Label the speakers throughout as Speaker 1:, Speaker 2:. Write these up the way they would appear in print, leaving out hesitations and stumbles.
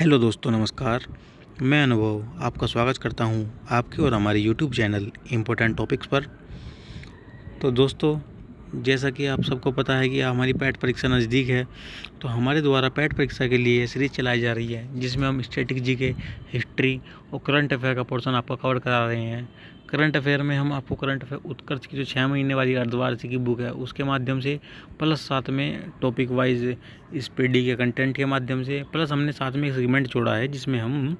Speaker 1: Hello दोस्तों, नमस्कार। मैं अनुभव आपका स्वागत करता हूं आपके और हमारे यूट्यूब चैनल इम्पोर्टेंट टॉपिक्स पर। तो दोस्तों, जैसा कि आप सबको पता है कि हमारी पैट परीक्षा नज़दीक है, तो हमारे द्वारा पैट परीक्षा के लिए सीरीज़ चलाई जा रही है जिसमें हम स्टैटिक जीके, हिस्ट्री और करंट अफेयर का पोर्शन आपको कवर करा रहे हैं। करंट अफेयर में हम आपको करंट अफेयर उत्कर्ष की जो 6 महीने वाली अर्धवार्षिक की बुक है उसके माध्यम से, प्लस साथ में टॉपिक वाइज इस पीडी के कंटेंट के माध्यम से, प्लस हमने साथ में एक सेगमेंट जोड़ा है जिसमें हम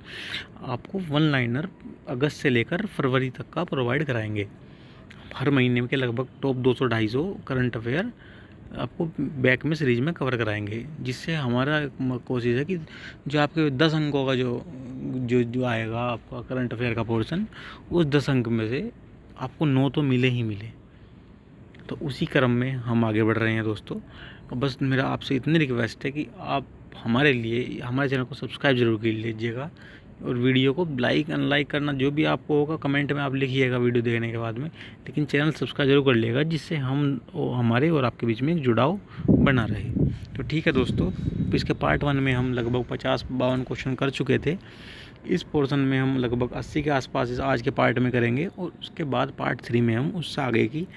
Speaker 1: आपको वन लाइनर अगस्त से लेकर फरवरी तक का प्रोवाइड कराएंगे। हर महीने के लगभग टॉप 200-250 करंट अफेयर आपको बैक में सीरीज में कवर कराएंगे, जिससे हमारा कोशिश है कि जो आपके 10 अंकों का जो जो जो आएगा आपका करंट अफेयर का पोर्शन, उस 10 अंक में से आपको 9 तो मिले ही मिले। तो उसी क्रम में हम आगे बढ़ रहे हैं दोस्तों। बस मेरा आपसे इतनी रिक्वेस्ट है कि आप हमारे लिए हमारे चैनल को सब्सक्राइब जरूर कर लीजिएगा और वीडियो को लाइक अनलाइक करना जो भी आपको होगा कमेंट में आप लिखिएगा वीडियो देखने के बाद में, लेकिन चैनल सब्सक्राइब जरूर कर लिएगा जिससे हमारे और आपके बीच में एक जुड़ाव बना रहे। तो ठीक है दोस्तों, तो इसके पार्ट 1 में हम लगभग 50-52 क्वेश्चन कर चुके थे। इस पोर्शन में हम लगभग 80 के आसपास आज के पार्ट में करेंगे और उसके बाद पार्ट 3 में हम उससे आगे की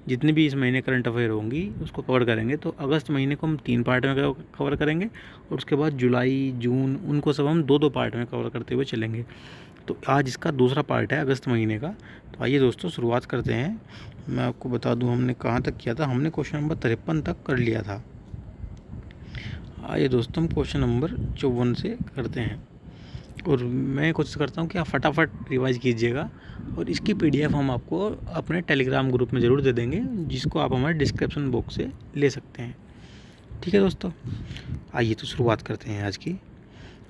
Speaker 1: जितनी भी इस महीने करंट अफेयर होंगी उसको कवर करेंगे। तो अगस्त महीने को हम 3 पार्ट में कवर करेंगे और उसके बाद जुलाई, जून, उनको सब हम 2-2 पार्ट में कवर करते हुए चलेंगे। तो आज इसका दूसरा पार्ट है अगस्त महीने का। तो आइए दोस्तों शुरुआत करते हैं। मैं आपको बता दूं हमने कहाँ तक किया था। हमने क्वेश्चन नंबर 53 तक कर लिया था। आइए दोस्तों हम क्वेश्चन नंबर 54 से करते हैं और मैं कोशिश करता हूँ कि आप फटाफट रिवाइज कीजिएगा और इसकी पीडीएफ हम आपको अपने टेलीग्राम ग्रुप में ज़रूर दे देंगे, जिसको आप हमारे डिस्क्रिप्शन बॉक्स से ले सकते हैं। ठीक है दोस्तों, आइए तो शुरुआत करते हैं आज की।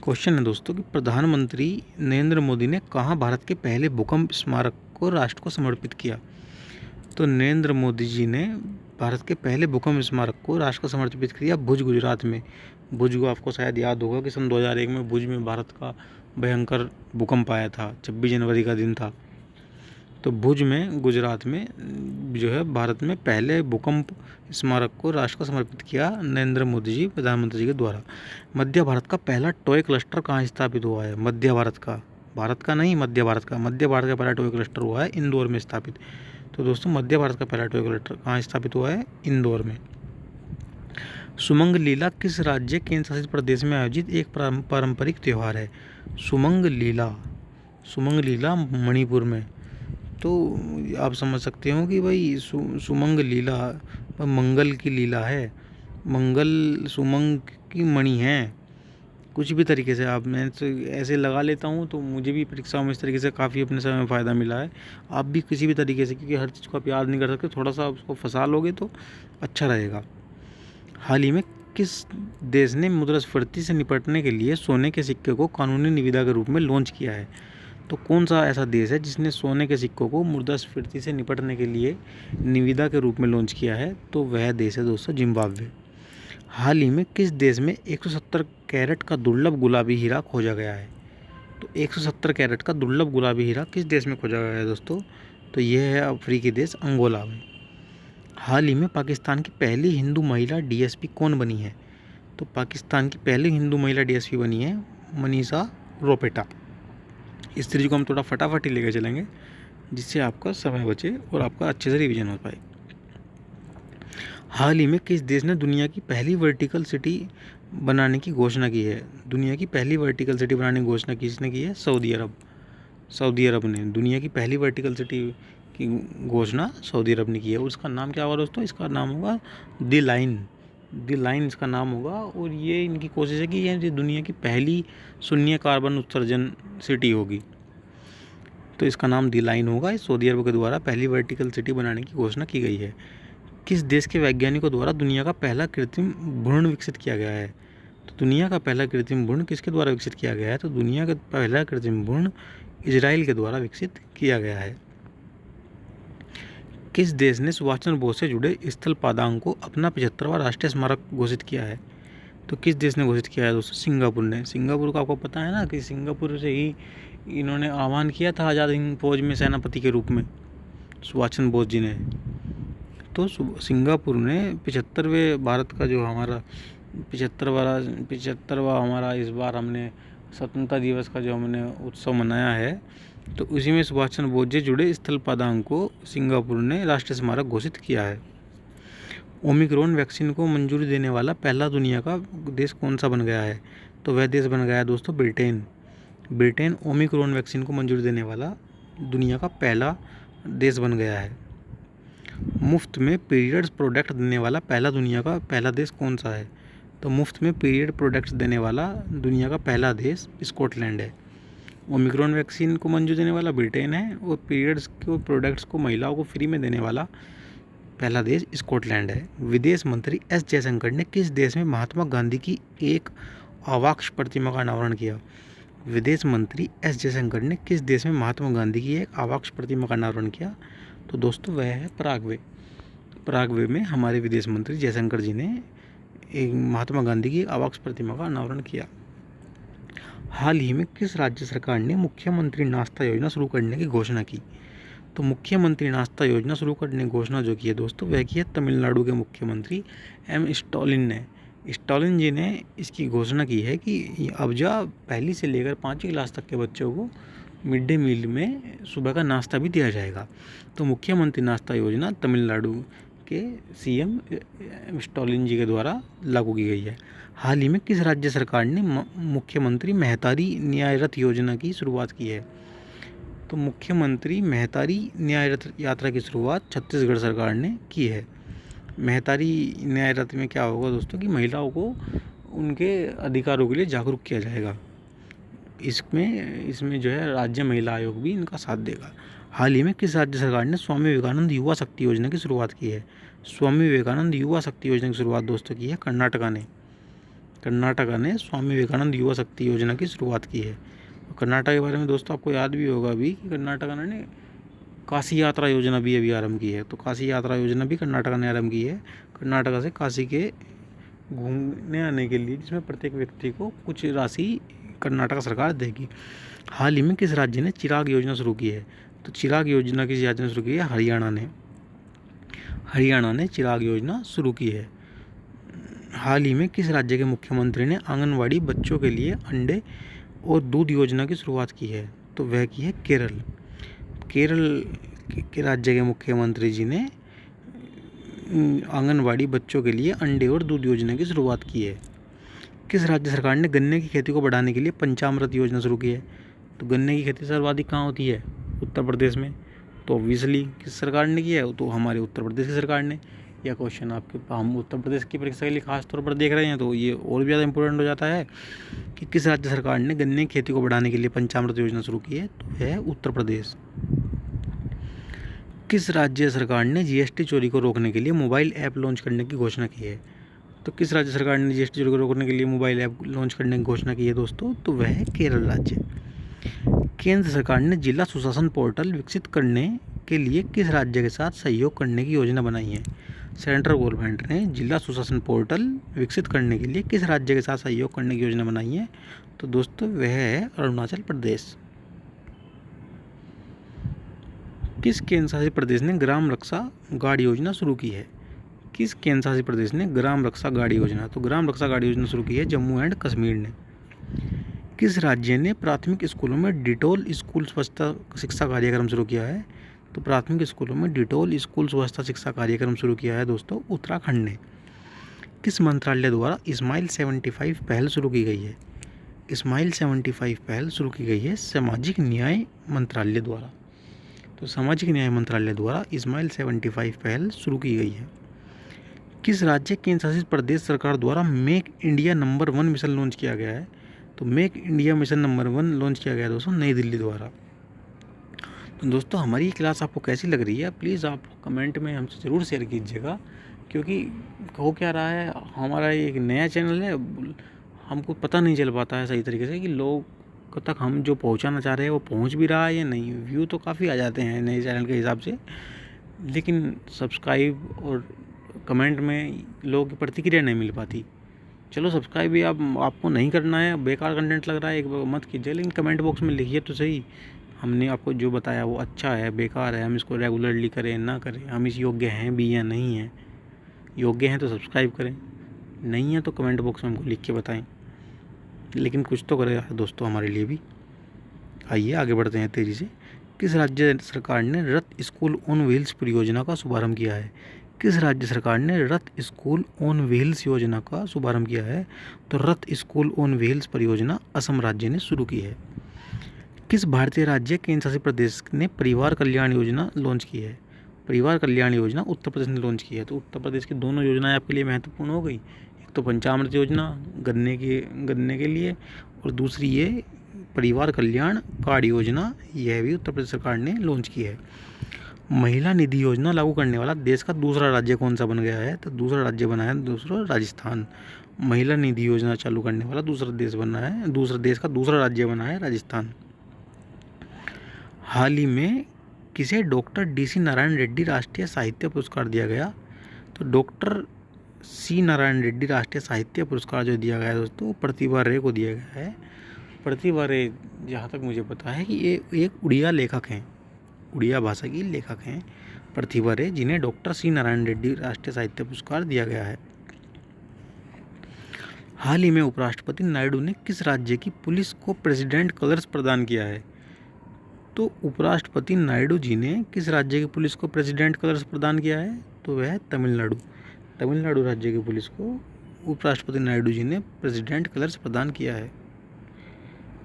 Speaker 1: क्वेश्चन है दोस्तों कि प्रधानमंत्री नरेंद्र मोदी ने कहाँ भारत के पहले भूकंप स्मारक को राष्ट्र को समर्पित किया? तो नरेंद्र मोदी जी ने भारत के पहले भूकंप स्मारक को राष्ट्र को समर्पित किया भुज, गुजरात में। भुज को आपको शायद याद होगा कि सन 2001 में भुज में भारत का भयंकर भूकंप आया था, 26 जनवरी का दिन था। तो भुज में, गुजरात में जो है भारत में पहले भूकंप स्मारक को राष्ट्र को समर्पित किया नरेंद्र मोदी जी प्रधानमंत्री जी के द्वारा। मध्य भारत का पहला टॉय क्लस्टर कहाँ स्थापित हुआ है? मध्य भारत का नहीं, मध्य भारत का पहला टॉय क्लस्टर हुआ है इंदौर में स्थापित। तो दोस्तों मध्य भारत का पहला टॉय क्लस्टर कहाँ स्थापित हुआ है? इंदौर में। सुमंग लीला किस राज्य केंद्र शासित प्रदेश में आयोजित एक पारंपरिक त्यौहार है? सुमंग लीला मणिपुर में। तो आप समझ सकते हो कि भाई सुमंग लीला मंगल की लीला है, मंगल सुमंग की मणि है। कुछ भी तरीके से आप, मैं तो ऐसे लगा लेता हूँ, तो मुझे भी परीक्षाओं में इस तरीके से काफ़ी अपने समय में फ़ायदा मिला है। आप भी किसी भी तरीके से, क्योंकि हर चीज़ को आप याद नहीं कर सकते, थोड़ा सा उसको फंसा लोगे तो अच्छा रहेगा। हाल ही में किस देश ने मुद्रास्फीति से निपटने के लिए सोने के सिक्के को कानूनी निविदा के रूप में लॉन्च किया है? तो कौन सा ऐसा देश है जिसने सोने के सिक्कों को मुद्रास्फीति से निपटने के लिए निविदा के रूप में लॉन्च किया है? तो वह देश है दोस्तों जिम्बाब्वे। हाल ही में किस देश में 170 कैरेट का दुर्लभ गुलाबी हीरा खोजा गया है? तो 170 कैरेट का दुर्लभ गुलाबी हीरा किस देश में खोजा गया है दोस्तों? तो यह है अफ्रीकी देश अंगोला में। हाल ही में पाकिस्तान की पहली हिंदू महिला डीएसपी कौन बनी है? तो पाकिस्तान की पहली हिंदू महिला डीएसपी बनी है मनीषा रोपेटा। इस सीरीज को हम थोड़ा फटाफट ही लेकर चलेंगे जिससे आपका समय बचे और आपका अच्छे से रिवीजन हो पाए। हाल ही में किस देश ने दुनिया की पहली वर्टिकल सिटी बनाने की घोषणा की है? दुनिया की पहली वर्टिकल सिटी बनाने की घोषणा किसने की है? सऊदी अरब ने दुनिया की पहली वर्टिकल सिटी की घोषणा सऊदी अरब ने की है। उसका नाम क्या होगा दोस्तों? इसका नाम होगा द लाइन इसका नाम होगा। और ये इनकी कोशिश है कि ये दुनिया की पहली शून्य कार्बन उत्सर्जन सिटी होगी, तो इसका नाम द लाइन होगा। इस सऊदी अरब के द्वारा पहली वर्टिकल सिटी बनाने की घोषणा की गई है। किस देश के वैज्ञानिकों द्वारा दुनिया का पहला कृत्रिम भ्रूण विकसित किया गया है? तो दुनिया का पहला कृत्रिम भ्रूण किसके द्वारा विकसित किया गया है? तो दुनिया का पहला कृत्रिम भ्रूण इजराइल के द्वारा विकसित किया गया है। किस देश ने सुभाष चंद्र बोस से जुड़े स्थल पादांग को अपना 75वां राष्ट्रीय स्मारक घोषित किया है? तो किस देश ने घोषित किया है दोस्तों? सिंगापुर ने। सिंगापुर को आपको पता है ना कि सिंगापुर से ही इन्होंने आह्वान किया था आज़ाद हिंद फौज में सेनापति के रूप में सुभाष चंद्र बोस जी ने। तो सिंगापुर ने 75वें भारत का जो हमारा 75वां हमारा इस बार हमने स्वतंत्रता दिवस का जो हमने उत्सव मनाया है, तो उसी में सुभाष चंद्र बोस जी जुड़े स्थल पदांक को सिंगापुर ने राष्ट्रीय स्मारक घोषित किया है। ओमिक्रॉन वैक्सीन को मंजूरी देने वाला पहला दुनिया का देश कौन सा बन गया है? तो वह देश बन गया है दोस्तों ब्रिटेन। ब्रिटेन ओमिक्रॉन वैक्सीन को मंजूरी देने वाला दुनिया का पहला देश बन गया है। मुफ्त में पीरियड्स प्रोडक्ट देने वाला दुनिया का पहला देश कौन सा है? तो मुफ्त में पीरियड प्रोडक्ट्स देने वाला दुनिया का पहला देश स्कॉटलैंड है। ओमिक्रॉन वैक्सीन को मंजूरी देने वाला ब्रिटेन है और पीरियड्स को प्रोडक्ट्स को महिलाओं को फ्री में देने वाला पहला देश स्कॉटलैंड है। विदेश मंत्री एस जयशंकर ने किस देश में महात्मा गांधी की एक आवाक्ष प्रतिमा का अनावरण किया? विदेश मंत्री एस जयशंकर ने किस देश में महात्मा गांधी की एक आवाक्ष प्रतिमा का अनावरण किया? तो दोस्तों वह है पराग्वे। पराग्वे में हमारे विदेश मंत्री जयशंकर जी ने एक महात्मा गांधी की आवाक्ष प्रतिमा का अनावरण किया। हाल ही में किस राज्य सरकार ने मुख्यमंत्री नाश्ता योजना शुरू करने की घोषणा की? तो मुख्यमंत्री नाश्ता योजना शुरू करने की घोषणा जो की है दोस्तों वह की है तमिलनाडु के मुख्यमंत्री एम स्टालिन ने। स्टालिन जी ने इसकी घोषणा की है कि अब जब पहली से लेकर 5वीं क्लास तक के बच्चों को मिड डे मील में सुबह का नाश्ता भी दिया जाएगा। तो मुख्यमंत्री नाश्ता योजना तमिलनाडु के सीएम स्टालिन जी के द्वारा लागू की गई है। हाल ही में किस राज्य सरकार ने मुख्यमंत्री महतारी न्याय रथ योजना की शुरुआत की है? तो मुख्यमंत्री महतारी न्याय रथ यात्रा की शुरुआत छत्तीसगढ़ सरकार ने की है। महतारी न्याय रथ में क्या होगा दोस्तों कि महिलाओं को उनके अधिकारों के लिए जागरूक किया जाएगा। इसमें जो है राज्य महिला आयोग भी इनका साथ देगा। हाल ही में किस राज्य सरकार ने स्वामी विवेकानंद युवा शक्ति योजना की शुरुआत की है? स्वामी विवेकानंद युवा शक्ति योजना की शुरुआत दोस्तों की है कर्नाटका ने। कर्नाटका ने स्वामी विवेकानंद युवा शक्ति योजना की शुरुआत की है। कर्नाटक के बारे में दोस्तों आपको याद भी होगा अभी कि कर्नाटका ने काशी यात्रा योजना भी अभी आरंभ की है। तो काशी यात्रा योजना भी कर्नाटका ने आरंभ की है, कर्नाटका से काशी के घूमने आने के लिए, जिसमें प्रत्येक व्यक्ति को कुछ राशि कर्नाटक सरकार देगी। हाल ही में किस राज्य ने चिराग योजना शुरू की है? तो चिराग योजना किस राज्य ने शुरू की है? हरियाणा ने। हरियाणा ने चिराग योजना शुरू की है। हाल ही में किस राज्य के मुख्यमंत्री ने आंगनवाड़ी बच्चों के लिए अंडे और दूध योजना की शुरुआत की है? तो वह की है केरल। केरल के राज्य के मुख्यमंत्री जी ने आंगनवाड़ी बच्चों के लिए अंडे और दूध योजना की शुरुआत की है। किस राज्य सरकार ने गन्ने की खेती को बढ़ाने के लिए पंचामृत योजना शुरू की है? तो गन्ने की खेती सर्वाधिक कहाँ होती है? उत्तर प्रदेश में। तो ऑब्वियसली किस सरकार ने किया है? तो हमारे उत्तर प्रदेश की सरकार ने। यह क्वेश्चन आपके हम उत्तर प्रदेश की परीक्षा के लिए खास तौर पर देख रहे हैं तो ये और भी ज़्यादा इंपॉर्टेंट हो जाता है कि किस राज्य सरकार ने गन्ने की खेती को बढ़ाने के लिए पंचामृत योजना शुरू की है? तो यह है उत्तर प्रदेश। किस राज्य सरकार ने जीएसटी चोरी को रोकने के लिए मोबाइल ऐप लॉन्च करने की घोषणा की है? तो किस राज्य सरकार ने जीएसटी चोरी को रोकने के लिए मोबाइल ऐप लॉन्च करने की घोषणा की है दोस्तों? तो वह है केरल राज्य। केंद्र सरकार ने जिला सुशासन पोर्टल विकसित करने के लिए किस राज्य के साथ सहयोग करने की योजना बनाई है? सेंट्रल गवर्नमेंट ने जिला सुशासन पोर्टल विकसित करने के लिए किस राज्य के साथ सहयोग करने की योजना बनाई है? तो दोस्तों वह है अरुणाचल प्रदेश। किस केंद्र शासित प्रदेश ने ग्राम रक्षा गाड़ी योजना शुरू की है? किस केंद्र शासित प्रदेश ने ग्राम रक्षा गाड़ी योजना? तो ग्राम रक्षा गाड़ी योजना शुरू की है जम्मू एंड कश्मीर ने। किस राज्य ने प्राथमिक स्कूलों में डिटोल स्कूल स्वच्छता शिक्षा कार्यक्रम शुरू किया है? तो प्राथमिक स्कूलों में डिटोल स्कूल स्वच्छता शिक्षा कार्यक्रम शुरू किया है दोस्तों उत्तराखंड ने। किस मंत्रालय द्वारा स्माइल 75 पहल शुरू की गई है? स्माइल 75 पहल शुरू की गई है सामाजिक न्याय मंत्रालय द्वारा। तो सामाजिक न्याय मंत्रालय द्वारा स्माइल 75 पहल शुरू की गई है। किस राज्य केंद्र शासित प्रदेश सरकार द्वारा make India number 1 mission launch किया गया है? तो make India mission number 1 launch किया गया दोस्तों नई दिल्ली द्वारा। तो दोस्तों हमारी ये क्लास आपको कैसी लग रही है प्लीज़ आप कमेंट में हमसे ज़रूर शेयर कीजिएगा, क्योंकि हो क्या रहा है हमारा एक नया चैनल है, हमको पता नहीं चल पाता है सही तरीके से कि लोग तक हम जो पहुंचाना चाह रहे हैं वो पहुंच भी रहा है या नहीं। व्यू तो काफ़ी आ जाते हैं नए चैनल के हिसाब से, लेकिन सब्सक्राइब और कमेंट में लोगों की प्रतिक्रिया नहीं मिल पाती। चलो सब्सक्राइब भी आपको नहीं करना है, बेकार कंटेंट लग रहा है एक बार मत कीजिए, लेकिन कमेंट बॉक्स में लिखिए तो सही हमने आपको जो बताया वो अच्छा है बेकार है, हम इसको रेगुलरली करें ना करें, हम इस योग्य हैं भी या नहीं हैं। योग्य हैं तो सब्सक्राइब करें, नहीं है तो कमेंट बॉक्स में हमको लिख के बताएं। लेकिन कुछ तो करेगा दोस्तों हमारे लिए भी। आइए आगे बढ़ते हैं तेज़ी से। किस राज्य सरकार ने रथ स्कूल ऑन व्हील्स परियोजना का शुभारंभ किया है? किस राज्य सरकार ने रथ स्कूल ऑन व्हील्स योजना का शुभारंभ किया है? तो रथ स्कूल ऑन व्हील्स परियोजना असम राज्य ने शुरू की है। किस भारतीय राज्य केंद्र शासित प्रदेश ने परिवार कल्याण योजना लॉन्च की है? परिवार कल्याण योजना उत्तर प्रदेश ने लॉन्च की है। तो उत्तर प्रदेश की दोनों योजनाएं आपके लिए महत्वपूर्ण हो गई। एक तो पंचामृत योजना गन्ने के लिए, और दूसरी ये परिवार कल्याण कार्ड योजना, यह भी उत्तर प्रदेश सरकार ने लॉन्च की है। महिला निधि योजना लागू करने वाला देश का दूसरा राज्य कौन सा बन गया है? तो दूसरा राज्य बना है राजस्थान। महिला निधि योजना चालू करने वाला दूसरा देश का दूसरा राज्य बना है राजस्थान। हाल ही में किसे डॉक्टर DC नारायण रेड्डी राष्ट्रीय साहित्य पुरस्कार दिया गया? तो डॉक्टर C नारायण रेड्डी राष्ट्रीय साहित्य पुरस्कार जो दिया गया है दोस्तों, प्रतिभा रे को दिया गया है। प्रतिभा रे, जहाँ तक मुझे पता है कि ये एक उड़िया लेखक हैं, उड़िया भाषा की लेखक हैं प्रतिभा रे, जिन्हें डॉक्टर C नारायण रेड्डी राष्ट्रीय साहित्य पुरस्कार दिया गया है। हाल ही में उपराष्ट्रपति नायडू ने किस राज्य की पुलिस को प्रेसिडेंट कलर्स प्रदान किया है? तो उपराष्ट्रपति नायडू जी ने किस राज्य की पुलिस को प्रेसिडेंट कलर्स प्रदान किया है? तो वह है तमिलनाडु राज्य की पुलिस को उपराष्ट्रपति नायडू जी ने प्रेसिडेंट कलर्स प्रदान किया है।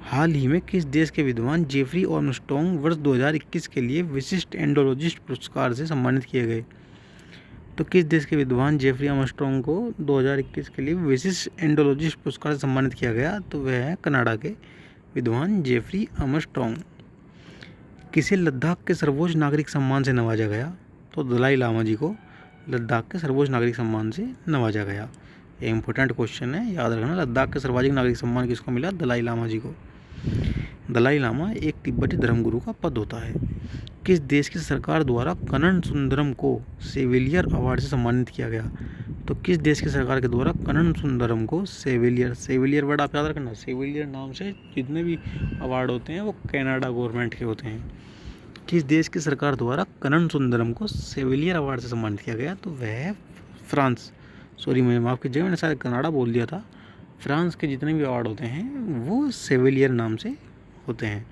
Speaker 1: हाल ही में किस देश के विद्वान जेफरी आर्मस्ट्रॉन्ग वर्ष 2021 के लिए विशिष्ट एंडोलॉजिस्ट पुरस्कार से सम्मानित किए गए? तो किस देश के विद्वान जेफरी आर्मस्ट्रॉन्ग को 2021 के लिए विशिष्ट एंडोलॉजिस्ट पुरस्कार से सम्मानित किया गया? तो वह है कनाडा के विद्वान जेफरी आर्मस्ट्रॉन्ग। किसे लद्दाख के सर्वोच्च नागरिक सम्मान से नवाजा गया? तो दलाई लामा जी को लद्दाख के सर्वोच्च नागरिक सम्मान से नवाजा गया। ये इंपॉर्टेंट क्वेश्चन है, याद रखना। लद्दाख के सर्वाधिक नागरिक सम्मान किसको मिला? दलाई लामा जी को। दलाई लामा एक तिब्बती धर्मगुरु का पद होता है। किस देश की सरकार द्वारा कनन सुंदरम को सेविलियर अवार्ड से सम्मानित किया गया? तो किस देश की सरकार के द्वारा कनन सुंदरम को सेविलियर वर्ड आप याद रखना। सेविलियर नाम से जितने भी अवार्ड होते हैं वो कनाडा गवर्नमेंट के होते हैं। किस देश की सरकार द्वारा कनन सुंदरम को सेविलियर अवार्ड से सम्मानित किया गया? तो वह है फ्रांस। सॉरी, मैं माफ़ कीजिएगा, मैंने शायद कनाडा बोल दिया था। फ्रांस के जितने भी अवार्ड होते हैं वो सेविलियर नाम से होते हैं।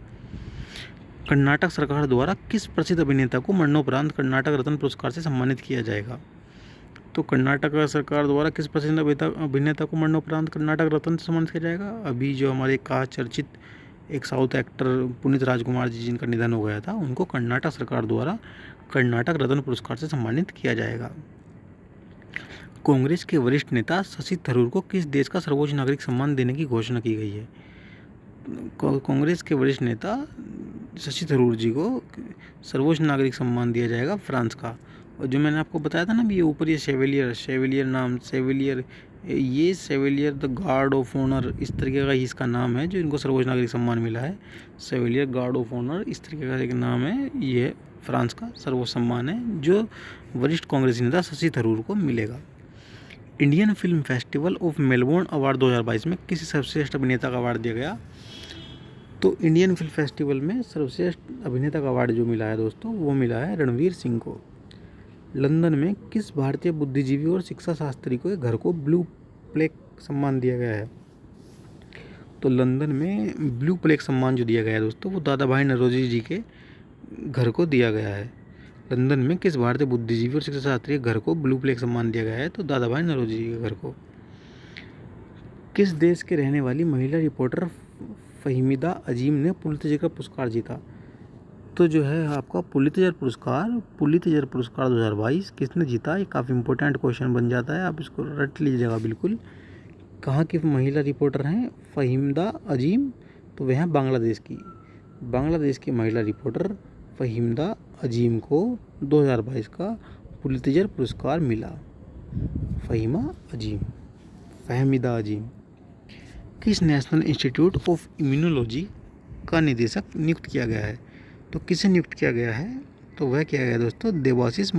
Speaker 1: कर्नाटक सरकार द्वारा किस प्रसिद्ध अभिनेता को मरणोपरांत कर्नाटक रत्न पुरस्कार से सम्मानित किया जाएगा? तो कर्नाटक सरकार द्वारा किस प्रसिद्ध अभिनेता को मरणोपरांत कर्नाटक रत्न से सम्मानित किया जाएगा? अभी जो हमारे का चर्चित एक साउथ एक्टर पुनीत राजकुमार जी जिनका निधन हो गया था, उनको कर्नाटक सरकार द्वारा कर्नाटक रत्न पुरस्कार से सम्मानित किया जाएगा। कांग्रेस के वरिष्ठ नेता शशि थरूर को किस देश का सर्वोच्च नागरिक सम्मान देने की घोषणा की गई है? कांग्रेस के वरिष्ठ नेता शशि थरूर जी को सर्वोच्च नागरिक सम्मान दिया जाएगा फ्रांस का। और जो मैंने आपको बताया था ना, ये ऊपर ये सेविलियर द गार्ड ऑफ ऑनर, इस तरीके का ही इसका नाम है जो इनको सर्वोच्च नागरिक सम्मान मिला है। सेविलियर गार्ड ऑफ ऑनर, इस तरीके का एक नाम है। ये फ्रांस का सर्वोच्च सम्मान है जो वरिष्ठ कांग्रेसी नेता शशि थरूर को मिलेगा। Indian film festival of Melbourne award 2022 में किस सर्वश्रेष्ठ अभिनेता का अवार्ड दिया गया? तो इंडियन फिल्म फेस्टिवल में सर्वश्रेष्ठ अभिनेता का अवार्ड जो मिला है दोस्तों, वो मिला है रणवीर सिंह को। लंदन में किस भारतीय बुद्धिजीवी और शिक्षा शास्त्री को घर को ब्लू प्लेग सम्मान दिया गया है? तो लंदन में ब्लू प्लेग सम्मान जो दिया गया है दोस्तों, वो दादा भाई नौरोजी जी के घर को दिया गया है। लंदन में किस भारतीय बुद्धिजीवी और शिक्षा शास्त्री के घर को ब्लू प्लेग सम्मान दिया गया है? तो दादा भाई नौरोजी जी के घर को। किस देश के रहने वाली महिला रिपोर्टर फहीमिदा अजीम ने पुलित्जर का पुरस्कार जीता? तो जो है आपका पुलित्जर पुरस्कार 2022 किसने जीता? ये काफ़ी इंपॉर्टेंट क्वेश्चन बन जाता है, आप इसको रट लीजिएगा बिल्कुल। कहाँ की महिला रिपोर्टर हैं फहीमिदा अजीम? तो वह हैं बांग्लादेश की महिला रिपोर्टर फहीमिदा अजीम को 2022 का पुलित्जर पुरस्कार मिला। फहीमिदा अजीम किस नेशनल इंस्टीट्यूट ऑफ इम्यूनोलॉजी का निदेशक नियुक्त किया गया है? तो किसे नियुक्त किया गया है? तो वह किया गया दोस्तों देवाशीष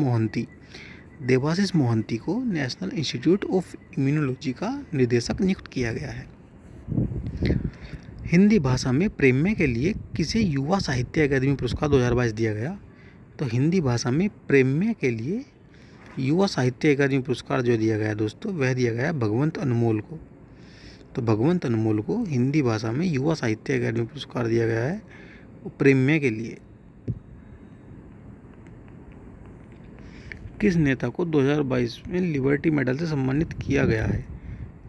Speaker 1: मोहंती को नेशनल इंस्टीट्यूट ऑफ इम्यूनोलॉजी का निदेशक नियुक्त किया गया है। हिंदी भाषा में प्रेम्य के लिए किसे युवा साहित्य अकादमी पुरस्कार 2022 दिया गया? तो हिंदी भाषा में प्रेम्य के लिए युवा साहित्य अकादमी पुरस्कार जो दिया गया दोस्तों, वह दिया गया भगवंत अनमोल को। तो भगवंत अनमोल को हिंदी भाषा में युवा साहित्य अकादमी पुरस्कार दिया गया है प्रेम्य के लिए। किस नेता को 2022 में लिबर्टी मेडल से सम्मानित किया गया है?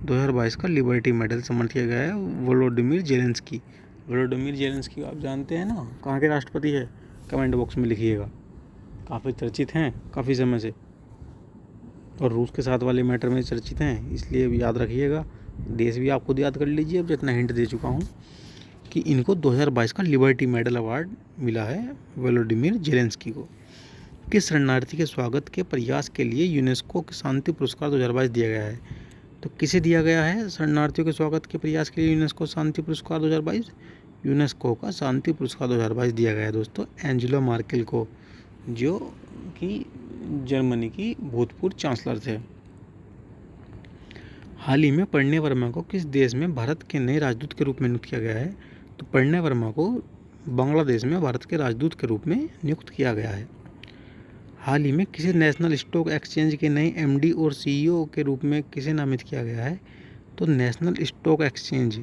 Speaker 1: 2022 का लिबर्टी मेडल सम्मानित किया गया है वोलोडिमिर जेलेंस्की। वोलोडिमिर जेलेंस्की आप जानते हैं ना, कहाँ के राष्ट्रपति है? कमेंट बॉक्स में लिखिएगा। काफ़ी चर्चित हैं काफ़ी समय से, और रूस के साथ वाले मैटर में चर्चित हैं, इसलिए याद रखिएगा। देश भी आप खुद याद कर लीजिए, अब जितना हिंट दे चुका हूँ कि इनको 2022 का लिबर्टी मेडल अवार्ड मिला है वोलोडिमिर जेलेंस्की को। किस शरणार्थी के स्वागत के प्रयास के लिए यूनेस्को के शांति पुरस्कार 2022 दिया गया है? तो किसे दिया गया है शरणार्थियों के स्वागत के प्रयास के लिए यूनेस्को शांति पुरस्कार 2022? यूनेस्को का शांति पुरस्कार 2022 दिया गया है दोस्तों एंजेला मार्केल को, जो कि जर्मनी की भूतपूर्व चांसलर थे। हाल ही में प्रणय वर्मा को किस देश में भारत के नए राजदूत के रूप में नियुक्त किया गया है? तो प्रणय वर्मा को बांग्लादेश में भारत के राजदूत के रूप में नियुक्त किया गया है। हाल ही में किसे नेशनल स्टॉक एक्सचेंज के नए एमडी और सीईओ के रूप में किसे नामित किया गया है? तो नेशनल स्टॉक एक्सचेंज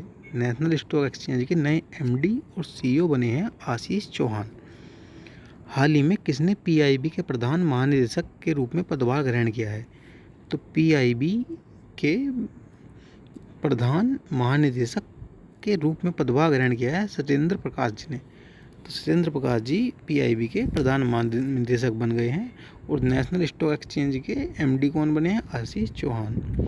Speaker 1: के नए एमडी और सीईओ बने हैं आशीष चौहान। हाल ही में किसने पीआईबी के प्रधान महानिदेशक के रूप में पदभार ग्रहण किया है? तो पीआईबी के प्रधान महानिदेशक के रूप में पदभार ग्रहण किया है सत्येंद्र प्रकाश जी ने। तो सत्येंद्र प्रकाश जी पीआईबी के प्रधान महानिदेशक बन गए हैं। और नेशनल स्टॉक एक्सचेंज के एमडी कौन बने हैं? आशीष चौहान।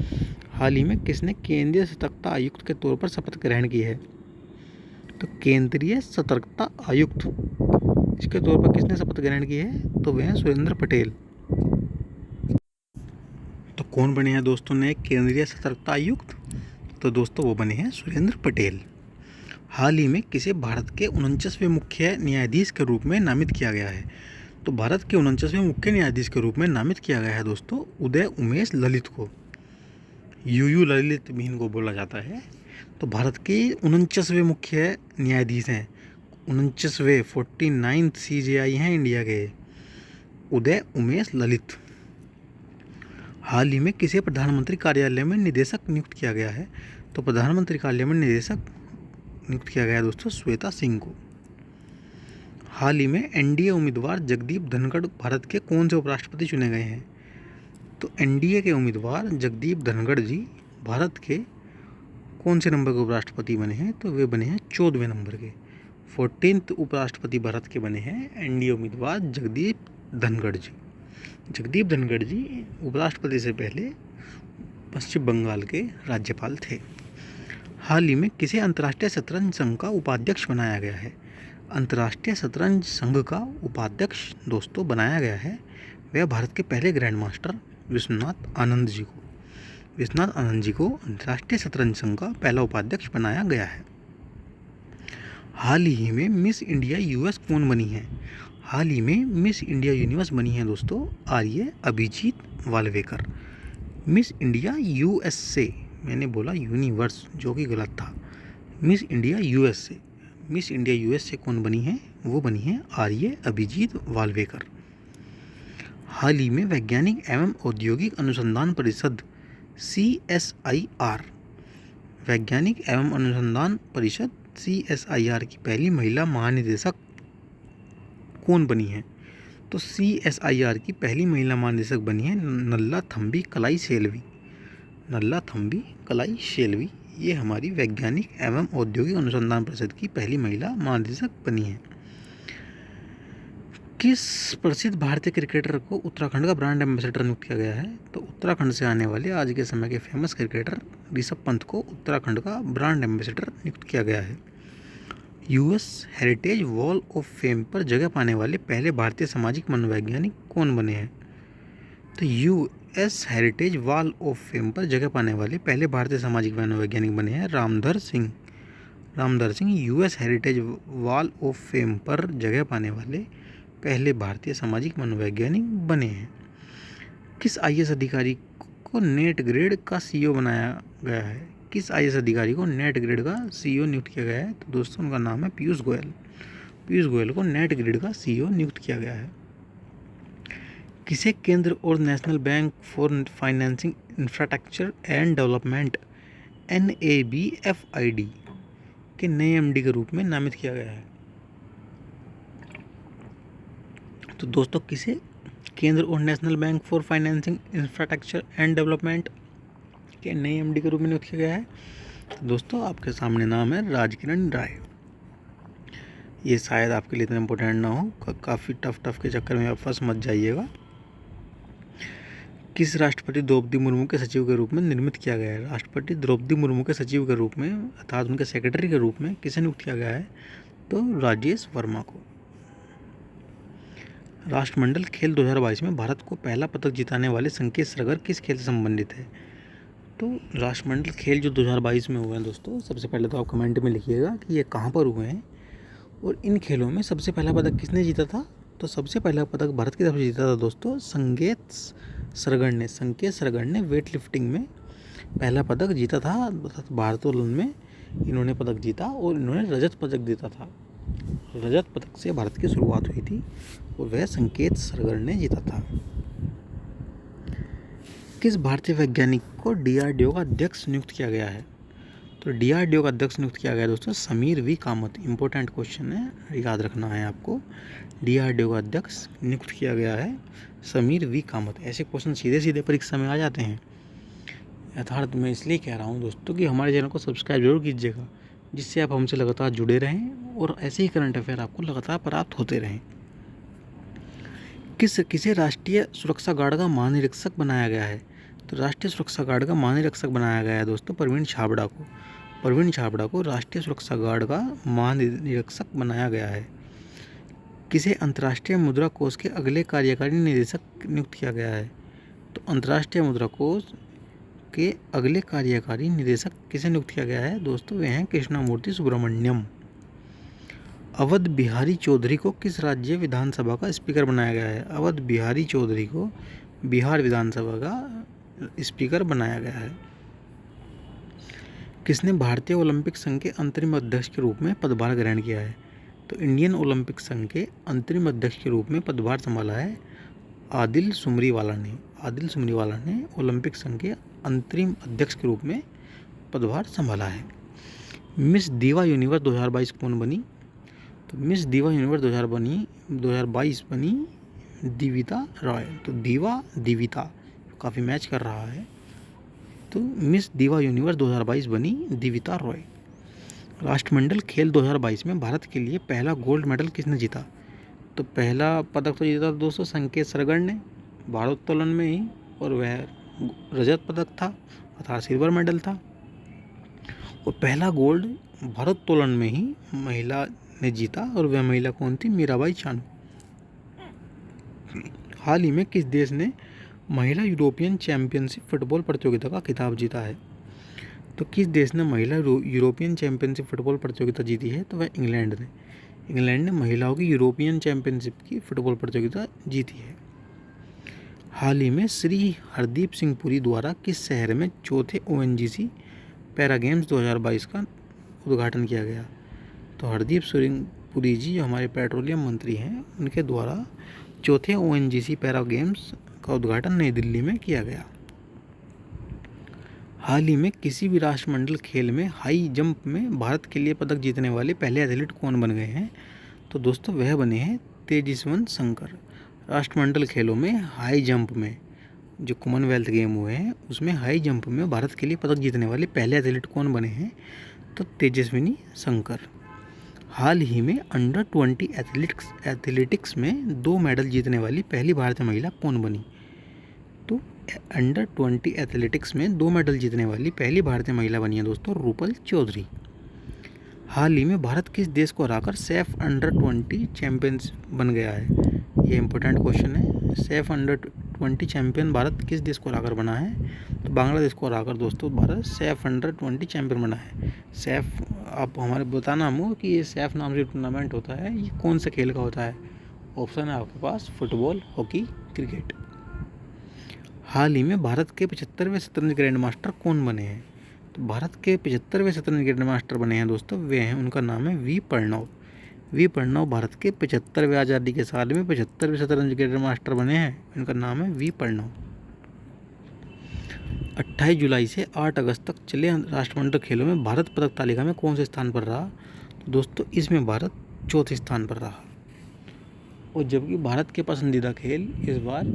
Speaker 1: हाल ही में किसने केंद्रीय सतर्कता आयुक्त के तौर पर शपथ ग्रहण की है? तो केंद्रीय सतर्कता आयुक्त इसके तौर पर किसने शपथ ग्रहण की है? तो वे हैं सुरेंद्र पटेल। तो कौन बने हैं दोस्तों नए केंद्रीय सतर्कता आयुक्त? तो दोस्तों वो बने हैं सुरेंद्र पटेल। हाल ही में किसे भारत के 49वें मुख्य न्यायाधीश के रूप में नामित किया गया है? तो भारत के 49वें मुख्य न्यायाधीश के रूप में नामित किया गया है दोस्तों उदय उमेश ललित को। यूयू ललित भी इनको बोला जाता है। तो भारत के 49वें मुख्य न्यायाधीश हैं, 49वें 49 CJI हैं इंडिया के, उदय उमेश ललित। हाल ही में किसे प्रधानमंत्री कार्यालय में निदेशक नियुक्त किया गया है? तो प्रधानमंत्री कार्यालय में निदेशक नियुक्त किया गया दोस्तों श्वेता सिंह को। हाल ही में एनडीए उम्मीदवार जगदीप धनखड़ भारत के कौन से उपराष्ट्रपति चुने गए हैं? तो एनडीए के उम्मीदवार जगदीप धनखड़ जी भारत के कौन से नंबर के उपराष्ट्रपति बने हैं? तो वे बने हैं 14वें नंबर के, 14th उपराष्ट्रपति भारत के बने हैं एनडीए उम्मीदवार जगदीप धनखड़ जी। जगदीप धनखड़ जी उपराष्ट्रपति से पहले पश्चिम बंगाल के राज्यपाल थे। हाल ही में किसे अंतर्राष्ट्रीय शतरंज संघ का उपाध्यक्ष बनाया गया है? अंतर्राष्ट्रीय शतरंज संघ का उपाध्यक्ष दोस्तों बनाया गया है वह भारत के पहले ग्रैंड मास्टर विश्वनाथ आनंद जी को अंतर्राष्ट्रीय शतरंज संघ का पहला उपाध्यक्ष बनाया गया है। हाल ही में मिस इंडिया यूएस कौन बनी है? हाल ही में मिस इंडिया यूनिवर्स बनी है दोस्तों आर्य अभिजीत वाल्वेकर। मिस इंडिया यूएसए, मैंने बोला यूनिवर्स जो कि गलत था, मिस इंडिया यूएसए कौन बनी है? वो बनी है आर्य अभिजीत वाल्वेकर। हाल ही में वैज्ञानिक एवं औद्योगिक अनुसंधान परिषद CSIR की पहली महिला महानिदेशक कौन बनी है? तो CSIR की पहली महिला महानिदेशक बनी है नल्लाथम्बी कलाई शेल्वी। ये हमारी वैज्ञानिक एवं औद्योगिक अनुसंधान परिषद की पहली महिला महानिदेशक बनी है। किस प्रसिद्ध भारतीय क्रिकेटर को उत्तराखंड का ब्रांड एम्बेसडर नियुक्त किया गया है? तो उत्तराखंड से आने वाले आज के समय के फेमस क्रिकेटर ऋषभ पंत को उत्तराखंड का ब्रांड एम्बेसडर नियुक्त किया गया है। US heritage wall of fame पर जगह पाने वाले पहले भारतीय सामाजिक मनोवैज्ञानिक कौन बने हैं? तो US heritage wall of fame पर जगह पाने वाले पहले भारतीय सामाजिक मनोवैज्ञानिक बने हैं Ramdhar Singh. US heritage wall of fame पर जगह पाने वाले पहले भारतीय सामाजिक मनोवैज्ञानिक बने हैं। किस IAS अधिकारी को नेट ग्रेड का CEO बनाया गया है? किस IAS अधिकारी को नेट ग्रेड का CEO नियुक्त किया गया है? तो दोस्तों उनका नाम है पीयूष गोयल को नेट ग्रेड का CEO नियुक्त किया गया है। किसे केंद्र और national bank for financing infrastructure and development NABFID के नए MD के रूप में नामित किया गया है। तो दोस्तों किसे केंद्र और national bank for financing infrastructure and development के नए MD के रूप में नियुक्त किया गया है? तो दोस्तों आपके सामने नाम है राजकिरण राय। ये शायद आपके लिए इतना इम्पोर्टेंट ना हो, काफ़ी टफ के चक्कर में आप फंस मत जाइएगा। किस राष्ट्रपति द्रौपदी मुर्मू के सचिव के रूप में निर्मित किया गया है? राष्ट्रपति द्रौपदी मुर्मू के सचिव के रूप में अर्थात उनके सेक्रेटरी के रूप में किसे नियुक्त किया गया है? तो राजेश वर्मा को। राष्ट्रमंडल खेल 2022 में भारत को पहला पदक जिताने वाले संकेत सरगर किस खेल से संबंधित है? तो राष्ट्रमंडल खेल जो 2022 में हुए हैं दोस्तों, सबसे पहले तो आप कमेंट में लिखिएगा कि ये कहाँ पर हुए हैं और इन खेलों में सबसे पहला पदक किसने जीता था? तो सबसे पहला पदक भारत की तरफ से जीता था दोस्तों संकेत सरगर ने वेट लिफ्टिंग में पहला पदक जीता था। भारोत्तोलन में इन्होंने पदक जीता और इन्होंने रजत पदक जीता था। रजत पदक से भारत की शुरुआत हुई थी और वह संकेत सरगर ने जीता था। किस भारतीय वैज्ञानिक को DRDO का अध्यक्ष नियुक्त किया गया है? तो DRDO का अध्यक्ष नियुक्त किया गया है दोस्तों Sameer V Kamat. Important question है, याद रखना है आपको। DRDO का अध्यक्ष नियुक्त किया गया है समीर वी कामत। ऐसे क्वेश्चन सीधे सीधे परीक्षा में आ जाते हैं। यथार्थ मैं इसलिए कह रहा हूँ दोस्तों कि हमारे चैनल को सब्सक्राइब जरूर कीजिएगा, जिससे आप हमसे लगातार जुड़े रहें और ऐसे ही करंट अफेयर आपको लगातार प्राप्त होते रहें। किसे राष्ट्रीय सुरक्षा गार्ड का महानिरीक्षक बनाया गया है? तो राष्ट्रीय सुरक्षा गार्ड का महानिरीक्षक बनाया गया है दोस्तों प्रवीण छाबड़ा को। प्रवीण छाबड़ा को राष्ट्रीय सुरक्षा गार्ड का महानिरीक्षक बनाया गया है। किसे अंतर्राष्ट्रीय मुद्रा कोष के अगले कार्यकारी निदेशक नियुक्त किया गया है? तो अंतर्राष्ट्रीय मुद्रा कोष के अगले कार्यकारी निदेशक किसे नियुक्त किया गया है दोस्तों? वे हैं कृष्णामूर्ति सुब्रमण्यम। अवध बिहारी चौधरी को किस राज्य विधानसभा का स्पीकर बनाया गया है? अवध बिहारी चौधरी को बिहार विधानसभा का स्पीकर बनाया गया है। किसने भारतीय ओलंपिक संघ के अंतरिम अध्यक्ष के रूप में पदभार ग्रहण किया है? तो इंडियन ओलंपिक संघ के अंतरिम अध्यक्ष के रूप में पदभार संभाला है आदिल सुमरीवाला ने। आदिल सुमरीवाला ने ओलंपिक संघ के अंतरिम अध्यक्ष के रूप में पदभार संभाला है। मिस दीवा यूनिवर्स 2022 कौन बनी? तो मिस दीवा यूनिवर्स 2022 बनी दिविता रॉय। तो दिविता काफ़ी मैच कर रहा है। तो मिस दीवा यूनिवर्स 2022 बनी दिविता रॉय। राष्ट्रमंडल खेल 2022 में भारत के लिए पहला गोल्ड मेडल किसने जीता? तो पहला पदक तो जीता दोस्तों संकेत सरगर ने भारोत्तोलन में ही, और वह रजत पदक था अर्थात सिल्वर मेडल था। और पहला गोल्ड भारोत्तोलन में ही महिला ने जीता और वह महिला कौन थी? मीराबाई चानू। हाल ही में किस देश ने महिला यूरोपियन चैंपियनशिप फुटबॉल प्रतियोगिता का खिताब जीता है? तो किस देश ने महिला यूरोपियन चैंपियनशिप फुटबॉल प्रतियोगिता जीती है? तो वह इंग्लैंड ने। इंग्लैंड ने महिलाओं की यूरोपियन चैंपियनशिप की फुटबॉल प्रतियोगिता जीती है। हाल ही में श्री हरदीप सिंह पुरी द्वारा किस शहर में चौथे ONGC पैरा गेम्स 2022 का उद्घाटन किया गया? तो हरदीप सिंह पुरी जी जो हमारे पेट्रोलियम मंत्री हैं, उनके द्वारा चौथे ONGC पैरा गेम्स का उद्घाटन नई दिल्ली में किया गया। हाल ही में किसी भी राष्ट्रमंडल खेल में हाई जंप में भारत के लिए पदक जीतने वाले पहले एथलीट कौन बन गए हैं? तो दोस्तों वह बने हैं तेजस्वंत शंकर। राष्ट्रमंडल खेलों में हाई जंप में जो कॉमनवेल्थ गेम हुए हैं उसमें हाई जंप में भारत के लिए पदक जीतने वाले पहले एथलीट कौन बने हैं? तो तेजस्विनी शंकर। हाल ही में अंडर 20 एथलेटिक्स में 2 मेडल जीतने वाली पहली भारतीय महिला कौन बनी? तो अंडर 20 एथलेटिक्स में 2 मेडल जीतने वाली पहली भारतीय महिला बनी है दोस्तों रूपल चौधरी। हाल ही में भारत किस देश को हराकर सैफ अंडर 20 चैंपियंस बन गया है? ये इंपॉर्टेंट क्वेश्चन है। सैफ अंडर 20 चैंपियन भारत किस देश को हराकर बना है? तो बांग्लादेश को हराकर दोस्तों भारत सैफ अंडर 20 चैंपियन बना है। सैफ आप हमारे बताना हमको कि ये सैफ नाम से टूर्नामेंट होता है, ये कौन से खेल का होता है? ऑप्शन है आपके पास फुटबॉल, हॉकी, क्रिकेट। हाल ही में भारत के 75वें शतरंज ग्रैंड मास्टर कौन बने हैं? तो भारत के 75वें शतरंज ग्रैंड मास्टर बने हैं दोस्तों, वे हैं, उनका नाम है वी प्रणव। वी प्रणव भारत के 75वें आज़ादी के साल में 75वें शतरंज ग्रैंड मास्टर बने हैं, इनका नाम है वी प्रणव। 28 जुलाई से 8 अगस्त तक चले राष्ट्रमंडल खेलों में भारत पदक तालिका में कौन से स्थान पर रहा? तो दोस्तों इसमें भारत चौथे स्थान पर रहा। और जबकि भारत के पसंदीदा खेल इस बार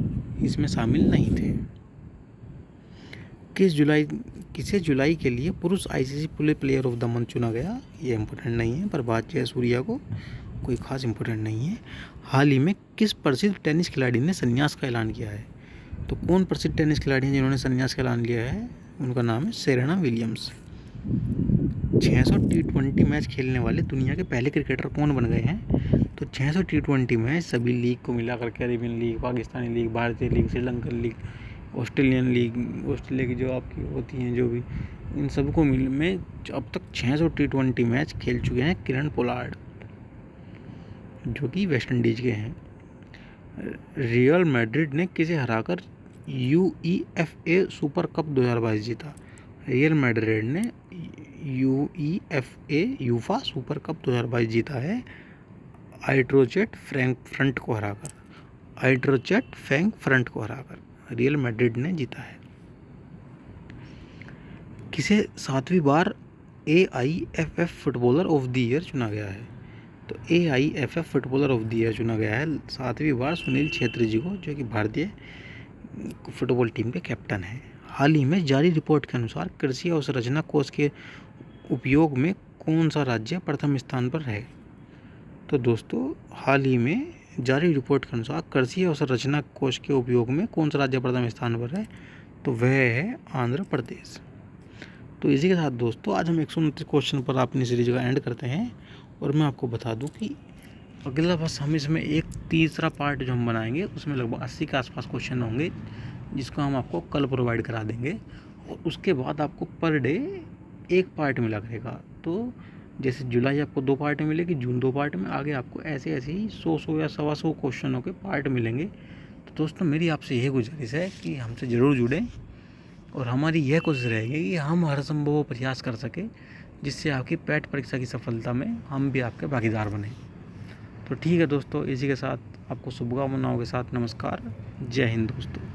Speaker 1: इसमें शामिल नहीं थे। किसे जुलाई के लिए पुरुष ICC player of the month चुना गया? ये इम्पोर्टेंट नहीं है, प्रभात जयसूर्या को कोई खास इम्पोर्टेंट नहीं है। हाल ही में किस प्रसिद्ध टेनिस खिलाड़ी ने संन्यास का ऐलान किया है? तो कौन प्रसिद्ध टेनिस खिलाड़ी हैं जिन्होंने संन्यास का ऐलान लिया है? उनका नाम है सेरेना विलियम्स। 600 T20 मैच खेलने वाले दुनिया के पहले क्रिकेटर कौन बन गए हैं? तो 600 T20 मैच सभी लीग को मिला करके, अरेबियन लीग, पाकिस्तानी लीग, भारतीय league, Sri Lankan league, Australian league, Australia की जो आपकी होती हैं जो भी, इन सबको मिल में अब तक 600 T20 मैच खेल चुके हैं किरण पोलार्ड, जो कि वेस्ट इंडीज के हैं। रियल मैड्रिड ने किसे हराकर UEFA सुपर कप 2022 जीता? रियल मैड्रिड ने यूफा सुपर कप 2022 जीता है आइट्रोचेट फ्रैंकफर्ट को हराकर रियल मैड्रिड ने जीता है। किसे 7वीं बार AIFF footballer of the year चुना गया है? तो AIFF footballer of the year चुना गया है 7वीं बार सुनील छेत्री जी को, जो कि भारतीय फुटबॉल टीम के कैप्टन हैं। हाल ही में जारी रिपोर्ट के अनुसार कृषि अवसंरचना कोष के उपयोग में कौन सा राज्य प्रथम स्थान पर है? तो दोस्तों हाल ही में जारी रिपोर्ट के अनुसार कृषि अवसंरचना कोष के उपयोग में कौन सा राज्य प्रथम स्थान पर है? तो वह है आंध्र प्रदेश। तो इसी के साथ दोस्तों आज हम 129 क्वेश्चन पर अपनी सीरीज का एंड करते हैं। और मैं आपको बता दूं कि अगला बस हम इसमें एक तीसरा पार्ट जो हम बनाएंगे उसमें लगभग 80 के आसपास क्वेश्चन होंगे, जिसको हम आपको कल प्रोवाइड करा देंगे। और उसके बाद आपको पर डे एक पार्ट मिला करेगा। तो जैसे जुलाई आपको 2 पार्ट में मिलेगी, जून 2 पार्ट में, आगे आपको ऐसे ही 100 या 125 क्वेश्चनों के पार्ट मिलेंगे। तो दोस्तों मेरी आपसे यही गुजारिश है कि हमसे ज़रूर जुड़ें और हमारी यह कोशिश रहेगी कि हम हर संभव प्रयास कर सकें जिससे आपकी पैट परीक्षा की सफलता में हम भी आपके भागीदार बने। तो ठीक है दोस्तों, इसी के साथ आपको शुभकामनाओं के साथ नमस्कार। जय हिंद दोस्तों।